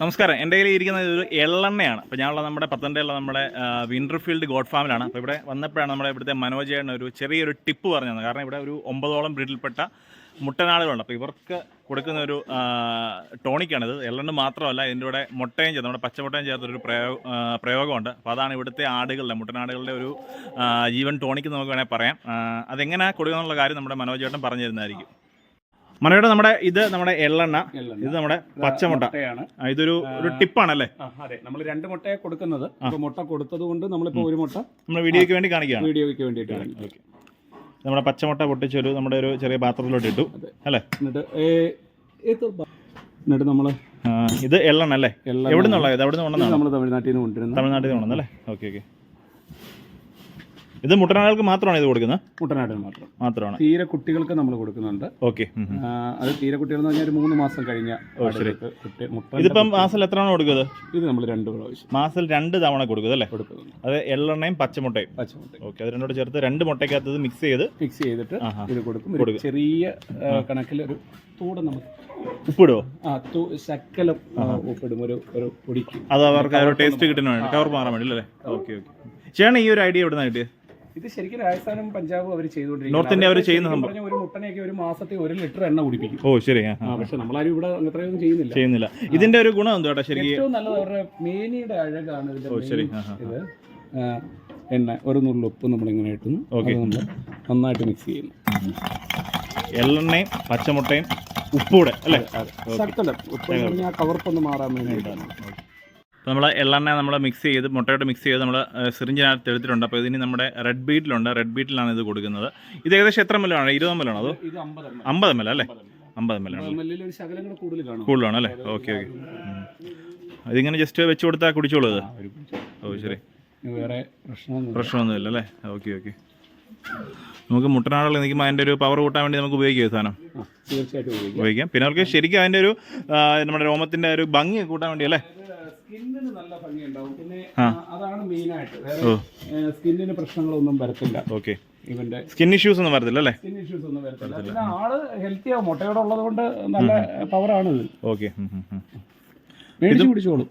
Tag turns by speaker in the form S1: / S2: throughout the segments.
S1: നമസ്കാരം. എൻ്റെ കയ്യിൽ ഇരിക്കുന്നത് ഒരു എള്ളെണ്ണയാണ്. അപ്പോൾ ഞാനുള്ള നമ്മുടെ പത്തനംതിട്ടയുള്ള നമ്മുടെ വിൻഡർഫീൽഡ് ഗോഡ് ഫാമിലാണ്. അപ്പോൾ ഇവിടെ വന്നപ്പോഴാണ് നമ്മുടെ ഇവിടുത്തെ മനോജേട്ടൻ ഒരു ചെറിയൊരു ടിപ്പ് പറഞ്ഞു തന്നത്. കാരണം ഇവിടെ ഒരു 9ഓളം ബ്രീഡിൽപ്പെട്ട മുട്ടനാടുകളുണ്ട്. അപ്പോൾ ഇവർക്ക് കൊടുക്കുന്ന ഒരു ടോണിക്കാണിത്. എള്ളെണ്ണ മാത്രമല്ല, ഇതിൻ്റെ കൂടെ മുട്ടയും ചേർത്ത് നമ്മുടെ പച്ചമുട്ടയും ചേർത്തൊരു പ്രയോഗമുണ്ട്. അപ്പോൾ അതാണ് ഇവിടുത്തെ ആടുകളുടെ മുട്ടനാടുകളുടെ ഒരു ജീവൻ ടോണിക്ക് നമുക്ക് വേണമെങ്കിൽ പറയാം. അതെങ്ങനെയാണ് കൊടുക്കുക കാര്യം നമ്മുടെ മനോജേട്ടൻ പറഞ്ഞു തരുന്നതായിരിക്കും. മനോയുടെ നമ്മുടെ എള്ളെണ്ണ, ഇത് നമ്മുടെ പച്ചമുട്ട. ഇതൊരു ടിപ്പാണല്ലേ?
S2: അതെ, നമ്മൾ 2 മുട്ടയെ കൊടുക്കുന്നത്. മുട്ട കൊടുത്തത് കൊണ്ട് നമ്മളിപ്പോൾ ഒരു മുട്ട
S1: നമ്മുടെ വീഡിയോയ്ക്ക് വേണ്ടി കാണിക്കുകയാണ്.
S2: വീഡിയോയ്ക്ക് വേണ്ടിയിട്ടാണ്.
S1: നമ്മുടെ പച്ചമുട്ട പൊട്ടിച്ചൊരു നമ്മുടെ ഒരു ചെറിയ പാത്രത്തിലോട്ട് ഇട്ടു അല്ലേ?
S2: എന്നിട്ട് നമ്മൾ
S1: ഇത് എള്ളെണ്ണ അല്ലേ? എവിടെ നിന്നുള്ള ഇത്? അവിടെ നിന്ന് കൊണ്ടുവന്നാണ്?
S2: നമ്മൾ തമിഴ്നാട്ടിൽ നിന്ന് കൊണ്ടുവരുന്നത്.
S1: തമിഴ്നാട്ടിൽ നിന്ന് കൊണ്ടുവന്നല്ലേ? Okay okay. ഇത് മുട്ടനാടുകൾക്ക് മാത്രമാണ് ഇത് കൊടുക്കുന്നത്?
S2: മുട്ടനാടിന് മാത്രമാണ്. തീരെ കുട്ടികൾക്ക് നമ്മൾ കൊടുക്കുന്നുണ്ട്.
S1: ഓക്കെ.
S2: അത് തീരെ കുട്ടികൾ എന്ന് പറഞ്ഞാൽ ഒരു 3 മാസം കഴിഞ്ഞ.
S1: ഇതിപ്പം മാസം എത്ര തവണ കൊടുക്കുന്നത്?
S2: ഇത് നമ്മൾ 2 പ്രാവശ്യം
S1: മാസം 2 തവണ കൊടുക്കുന്നത് അല്ലേ? അത് എള്ളെണ്ണയും പച്ചമുട്ടയും. ഓക്കെ, അത് രണ്ടോട് ചേർത്ത് 2 മുട്ടയ്ക്കകത്ത് മിക്സ് ചെയ്തിട്ട് ഇത് കൊടുക്കും. ചെറിയ
S2: കണക്കിൽ ഒരു തൂടം നമുക്ക്
S1: ഉപ്പിടുവോ?
S2: ശക്കലം ഉപ്പിടും ഒരു പൊടിക്ക്.
S1: അത് അവർക്ക് ഒരു ടേസ്റ്റ് കിട്ടുന്ന വേണ്ടി, കവർ മാറാൻ വേണ്ടി അല്ലേ? Okay okay. ചേട്ടൻ ഈ ഒരു ഐഡിയ എവിടെ നിന്നാണ് കിട്ടിയത്?
S2: ഇത് ശരിക്കും രാജസ്ഥാനും പഞ്ചാബും അവർ ചെയ്തുകൊണ്ടിരിക്കും.
S1: നോർത്ത് ഇന്ത്യ അവർ ചെയ്യുന്ന സംഭവം.
S2: ഒരു മുട്ടനെയൊക്കെ ഒരു മാസത്തെ 1 ലിറ്റർ എണ്ണ കുടിപ്പിക്കും.
S1: ഓ ശരി.
S2: പക്ഷെ നമ്മളാരും ഇവിടെ അത്രയൊന്നും ചെയ്യുന്നില്ല.
S1: ഇതിന്റെ ഒരു ഗുണം എന്തോ ശരിക്കും?
S2: ഏറ്റവും നല്ലത് അവരുടെ മേനിയുടെ അഴകാണ് ഇതിന്റെ. ഇത് എണ്ണ ഒരു നുള്ളു ഉപ്പ് നമ്മളിങ്ങനെ ഇട്ടുന്നു. നമ്മൾ നന്നായിട്ട് മിക്സ് ചെയ്യുന്നു.
S1: എള്ളെണ്ണയും പച്ചമുട്ടയും ഉപ്പൂടെ അല്ലേ?
S2: ശക്കലം ഉപ്പ് ആ കവർപ്പൊന്ന് മാറാൻ വേണ്ടിയിട്ടാണ്.
S1: നമ്മൾ എള്ളെണ്ണ നമ്മൾ മിക്സ് ചെയ്ത് മുട്ടയോട്ട് മിക്സ് ചെയ്ത് നമ്മൾ സിറിഞ്ചിനകത്ത് എടുത്തിട്ടുണ്ട്. അപ്പോൾ ഇതിന് നമ്മുടെ റെഡ് ബീറ്റിലുണ്ട്. റെഡ് ബീറ്റിലാണ് ഇത് കൊടുക്കുന്നത്. ഇത് ഏകദേശം എത്ര ml ആണ്? 20 ml ആണോ? അതോ 50 ml അല്ലേ? 50 ml ആണ്. കൂടുതലാണ് അല്ലേ? Okay okay. ഇതിങ്ങനെ ജസ്റ്റ് വെച്ച് കൊടുത്താൽ കുടിച്ചോളൂ ഇത്? ഓ ശരി,
S2: വേറെ
S1: പ്രശ്നമൊന്നുമില്ല അല്ലേ? Okay okay. നമുക്ക് മുട്ടനാടുകൾ നിൽക്കുമ്പോൾ അതിൻ്റെ ഒരു പവർ കൂട്ടാൻ വേണ്ടി നമുക്ക് ഉപയോഗിക്കാം ഈ സാധനം.
S2: തീർച്ചയായിട്ടും
S1: ഉപയോഗിക്കാം. പിന്നെ അവർക്ക് ശരിക്കും അതിൻ്റെ ഒരു നമ്മുടെ രോമത്തിൻ്റെ ഒരു ഭംഗി കൂട്ടാൻ വേണ്ടി അല്ലേ?
S2: സ്കിന്നിന് നല്ല ഭംഗിയുണ്ടാവും. പിന്നെ അതാണ് മെയിനായിട്ട്. സ്കിന്നിന് പ്രശ്നങ്ങളൊന്നും വരത്തില്ല.
S1: ഓക്കെ.
S2: ഇവന്റെ
S1: സ്കിൻ ഇഷ്യൂസ് ഒന്നും വരത്തില്ല അല്ലേ?
S2: സ്കിൻ ഇഷ്യൂസ് ഒന്നും വരത്തില്ല. പിന്നെ ആള് ഹെൽത്തി ആവും. മുട്ടയോടെ ഉള്ളത് കൊണ്ട് നല്ല പവറാണ് ഇത്.
S1: ഓക്കെ.
S2: കുടിച്ചോളൂ.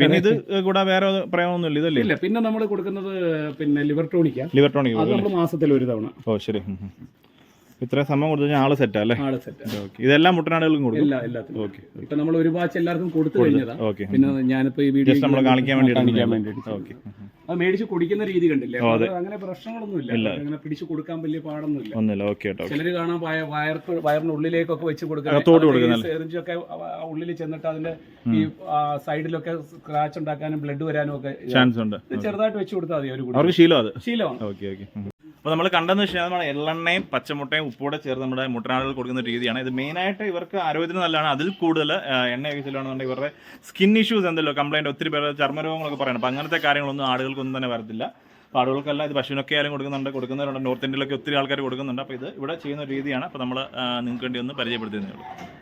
S1: പിന്നെ ഇത് കൂടെ വേറെ പ്രയോഗമൊന്നുമില്ല ഇതല്ലേ?
S2: ഇല്ല. പിന്നെ നമ്മൾ കൊടുക്കുന്നത് പിന്നെ ലിവർ ടോണിക്.
S1: അത്
S2: നമ്മൾ മാസത്തിൽ 1 തവണ.
S1: ഓ ശരി. ഇത്ര സമയം കൊടുത്തു കഴിഞ്ഞാൽ ആള് സെറ്റാ അല്ലേ? ഇതെല്ലാം മുട്ടനാടുകൾക്കും കൊടുക്കും. ഓക്കെ.
S2: ഇപ്പൊ നമ്മൾ ഒരു ബാച്ച് എല്ലാവർക്കും കൊടുത്തു കഴിഞ്ഞതാ. പിന്നെ ഞാനിപ്പോ ഈ വീഡിയോ
S1: നമ്മൾ കാണിക്കാൻ വേണ്ടി.
S2: ഓക്കെ. അത് മേടിച്ച് കുടിക്കുന്ന രീതി കണ്ടില്ലേ? അങ്ങനെ പ്രശ്നങ്ങളൊന്നും ഇല്ല. അങ്ങനെ പിടിച്ചു കൊടുക്കാൻ വലിയ പാടൊന്നുമില്ല. ചിലര് കാണാൻ വയറിനുള്ളിലേക്കൊക്കെ വെച്ച് കൊടുക്കാൻ, സെറിഞ്ചൊക്കെ ഉള്ളിൽ ചെന്നിട്ട് അതിന്റെ ഈ സൈഡിലൊക്കെ സ്ക്രാച്ച് ഉണ്ടാക്കാനും ബ്ലഡ് വരാനും ഒക്കെ
S1: ചാൻസ് ഉണ്ട്.
S2: ചെറുതായിട്ട് വെച്ച് കൊടുത്താൽ മതി.
S1: അവർക്ക് ശീലമാണ്.
S2: ഓക്കെ.
S1: അപ്പോൾ നമ്മൾ കണ്ടെന്ന് വെച്ചാൽ നമ്മുടെ എള്ളെണ്ണയും പച്ചമുട്ടയും ഉപ്പൂടെ ചേർത്ത് നമ്മുടെ മുട്ടനാടുകൾ കൊടുക്കുന്ന രീതിയാണ്. ഇത് മെയിനായിട്ട് ഇവർക്ക് ആരോഗ്യത്തിന് നല്ലതാണ്. അതിൽ കൂടുതൽ എണ്ണ യൂസിലാണെന്നുണ്ടെങ്കിൽ ഇവരുടെ സ്കിൻ ഇഷ്യൂസ് എന്തെല്ലോ കംപ്ലൈൻറ്റ്, ഒത്തിരി പേര് ചർമ്മരോഗങ്ങളൊക്കെ പറയണം. അപ്പോൾ അങ്ങനത്തെ കാര്യങ്ങളൊന്നും ആടുകൾക്കൊന്നും തന്നെ വരത്തില്ല. അപ്പോൾ ആടുകൾക്കല്ല, ഇത് പശുവിനൊക്കെ ആയാലും കൊടുക്കുന്നുണ്ട്. നോർത്ത് ഇന്ത്യയിലൊക്കെ ഒത്തിരി ആൾക്കാർ കൊടുക്കുന്നുണ്ട്. അപ്പോൾ ഇത് ഇവിടെ ചെയ്യുന്ന രീതിയാണ്. അപ്പോൾ നമ്മൾ നിങ്ങൾക്ക് വേണ്ടി ഒന്ന് പരിചയപ്പെടുത്തുന്നേ ഉള്ളൂ.